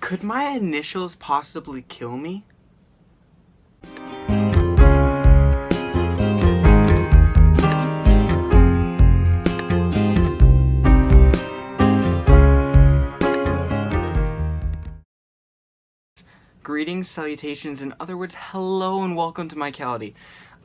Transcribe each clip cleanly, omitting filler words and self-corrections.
Could my initials possibly kill me? Greetings, salutations, in other words, hello and welcome to Mycality.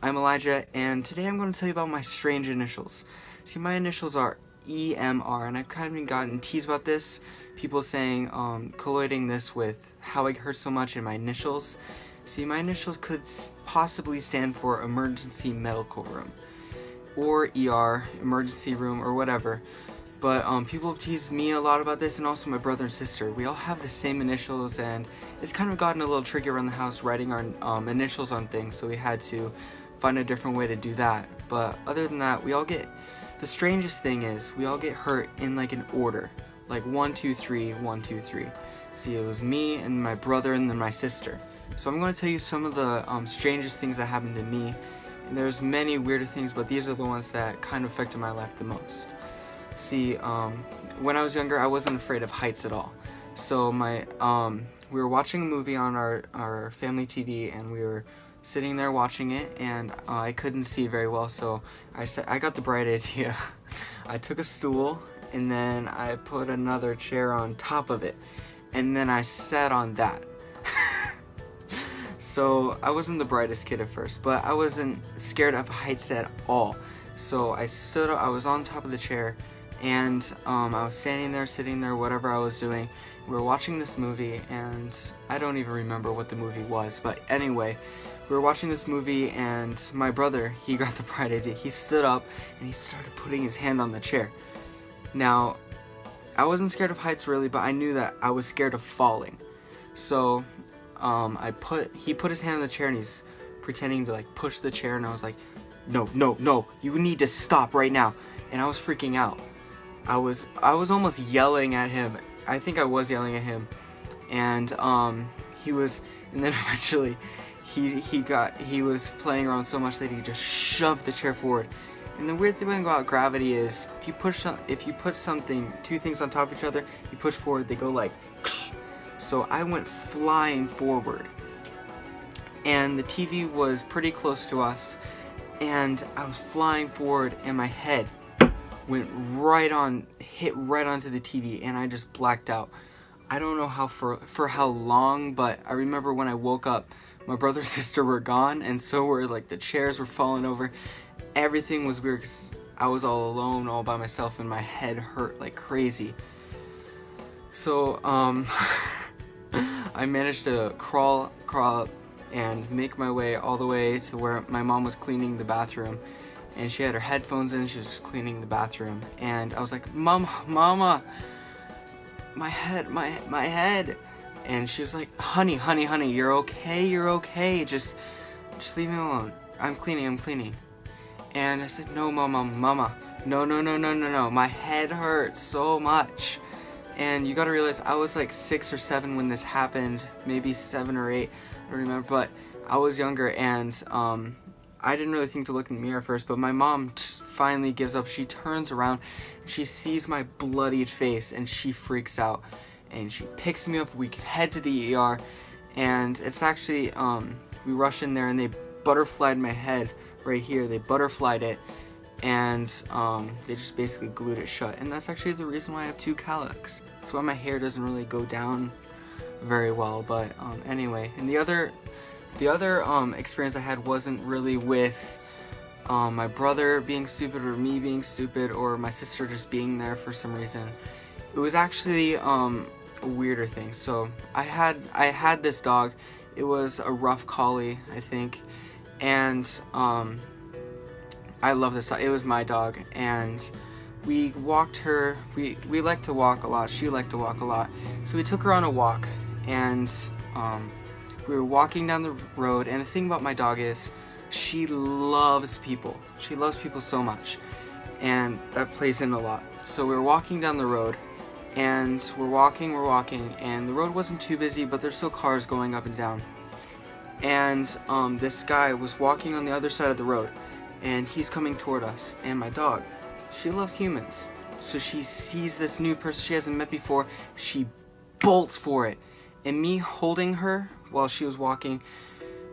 I'm Elijah, and today I'm going to tell you about my strange initials. See, my initials are EMR, and I've kind of gotten teased about this. People saying, colliding this with how I hurt so much in my initials. See, my initials could possibly stand for Emergency Medical Room, or ER, Emergency Room, or whatever. But people have teased me a lot about this, and also my brother and sister. We all have the same initials, and it's kind of gotten a little tricky around the house writing our initials on things, so we had to find a different way to do that. But other than that, the strangest thing is, we all get hurt in like an order, like 1, 2, 3, 1, 2, 3. See, it was me and my brother and then my sister. So I'm going to tell you some of the strangest things that happened to me, and there's many weirder things, but these are the ones that kind of affected my life the most. See, when I was younger, I wasn't afraid of heights at all. So we were watching a movie on our family TV, and we were sitting there watching it, and I couldn't see very well, so I got the bright idea. I took a stool, and then I put another chair on top of it, and then I sat on that. So I wasn't the brightest kid at first, but I wasn't scared of heights at all. So I stood up, I was on top of the chair, and I was sitting there, whatever I was doing. We were watching this movie, and I don't even remember what the movie was, but anyway, we were watching this movie, and my brother, he got the bright idea. He stood up, and he started putting his hand on the chair. Now, I wasn't scared of heights really, but I knew that I was scared of falling. So, he put his hand on the chair, and he's pretending to like push the chair, and I was like, no, you need to stop right now. And I was freaking out. I was almost yelling at him. I think I was yelling at him, and then eventually he was playing around so much that he just shoved the chair forward. And the weird thing about gravity is, if you put two things on top of each other, you push forward, they go like, so I went flying forward, and the TV was pretty close to us, and I was flying forward, and my head hit right onto the TV, and I just blacked out. I don't know for how long, but I remember when I woke up, my brother and sister were gone, and so were like the chairs were falling over. Everything was weird because I was all alone, all by myself, and my head hurt like crazy. So I managed to crawl up and make my way all the way to where my mom was cleaning the bathroom, and she had her headphones in, she was cleaning the bathroom, and I was like, Mama, my head, and she was like, honey, you're okay, just leave me alone, I'm cleaning, and I said, no, Mama, no, my head hurts so much. And you gotta realize, I was like 6 or 7 when this happened, maybe 7 or 8, I don't remember, but I was younger, and I didn't really think to look in the mirror first, but my mom finally gives up. She turns around, she sees my bloodied face, and she freaks out, and she picks me up. We head to the ER, and it's actually, we rush in there, and they butterflied my head right here. They butterflied it, and they just basically glued it shut, and that's actually the reason why I have 2 cowlicks. That's why my hair doesn't really go down very well. But anyway, and the other experience I had wasn't really with my brother being stupid, or me being stupid, or my sister just being there for some reason. It was actually a weirder thing. So I had this dog. It was a rough collie, I think, and I love this dog. It was my dog, and we walked her. We like to walk a lot. She liked to walk a lot, so we took her on a walk, and we were walking down the road. And the thing about my dog is, she loves people. She loves people so much, and that plays in a lot. So we were walking down the road, and we're walking, and the road wasn't too busy, but there's still cars going up and down. And this guy was walking on the other side of the road, and he's coming toward us. And my dog, she loves humans, so she sees this new person she hasn't met before. She bolts for it, and me holding her while she was walking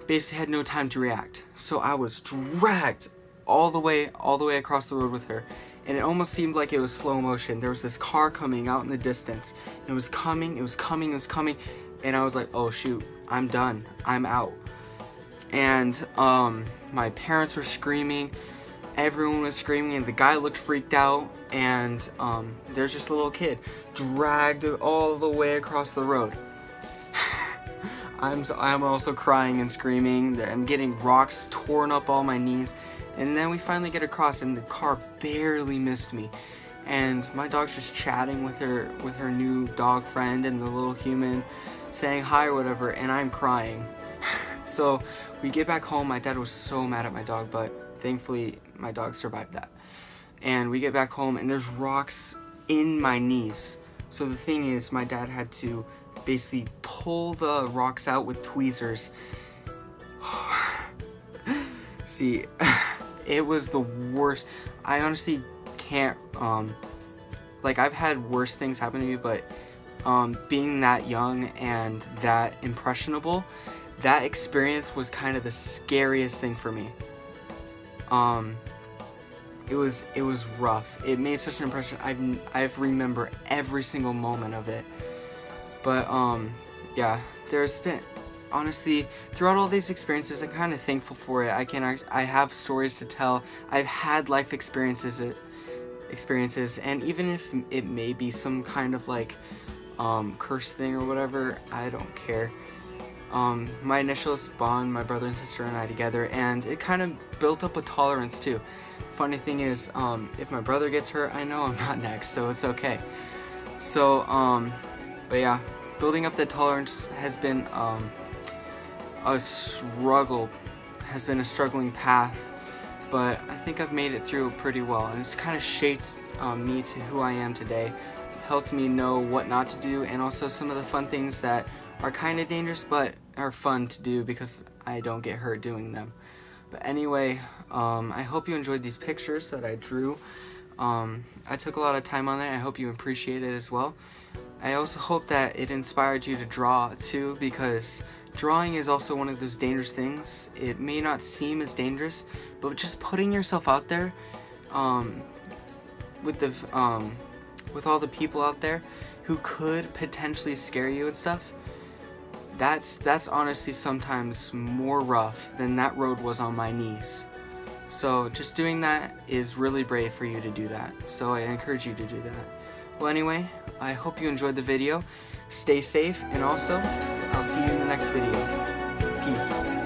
basically had no time to react. So I was dragged all the way across the road with her, and it almost seemed like it was slow motion. There was this car coming out in the distance, and it was coming, and I was like, oh shoot, I'm done, I'm out. And my parents were screaming, everyone was screaming, and the guy looked freaked out, and there's just a little kid dragged all the way across the road. I'm also crying and screaming. I'm getting rocks torn up all my knees. And then we finally get across, and the car barely missed me. And my dog's just chatting with her new dog friend and the little human, saying hi or whatever, and I'm crying. So we get back home. My dad was so mad at my dog, but thankfully my dog survived that. And we get back home, and there's rocks in my knees. So the thing is, my dad had to basically pull the rocks out with tweezers. See, it was the worst. I honestly can't, like, I've had worse things happen to me, but being that young and that impressionable, that experience was kind of the scariest thing for me. It was rough. It made such an impression. I remember every single moment of it. But yeah, there's been, honestly, throughout all these experiences, I'm kind of thankful for it. I have stories to tell. I've had life experiences, and even if it may be some kind of like curse thing or whatever, I don't care. My initials bond my brother and sister and I together, and it kind of built up a tolerance too. Funny thing is, if my brother gets hurt, I know I'm not next, so it's okay. So but yeah, building up that tolerance has been a struggle, has been a struggling path, but I think I've made it through pretty well, and it's kind of shaped me to who I am today, helped me know what not to do, and also some of the fun things that are kind of dangerous but are fun to do because I don't get hurt doing them. But anyway, I hope you enjoyed these pictures that I drew. I took a lot of time on that. I hope you appreciate it as well. I also hope that it inspired you to draw too, because drawing is also one of those dangerous things. It may not seem as dangerous, but just putting yourself out there with all the people out there who could potentially scare you and stuff, that's honestly sometimes more rough than that road was on my knees. So just doing that is really brave for you to do that. So I encourage you to do that. Well, anyway, I hope you enjoyed the video. Stay safe, and also, I'll see you in the next video. Peace.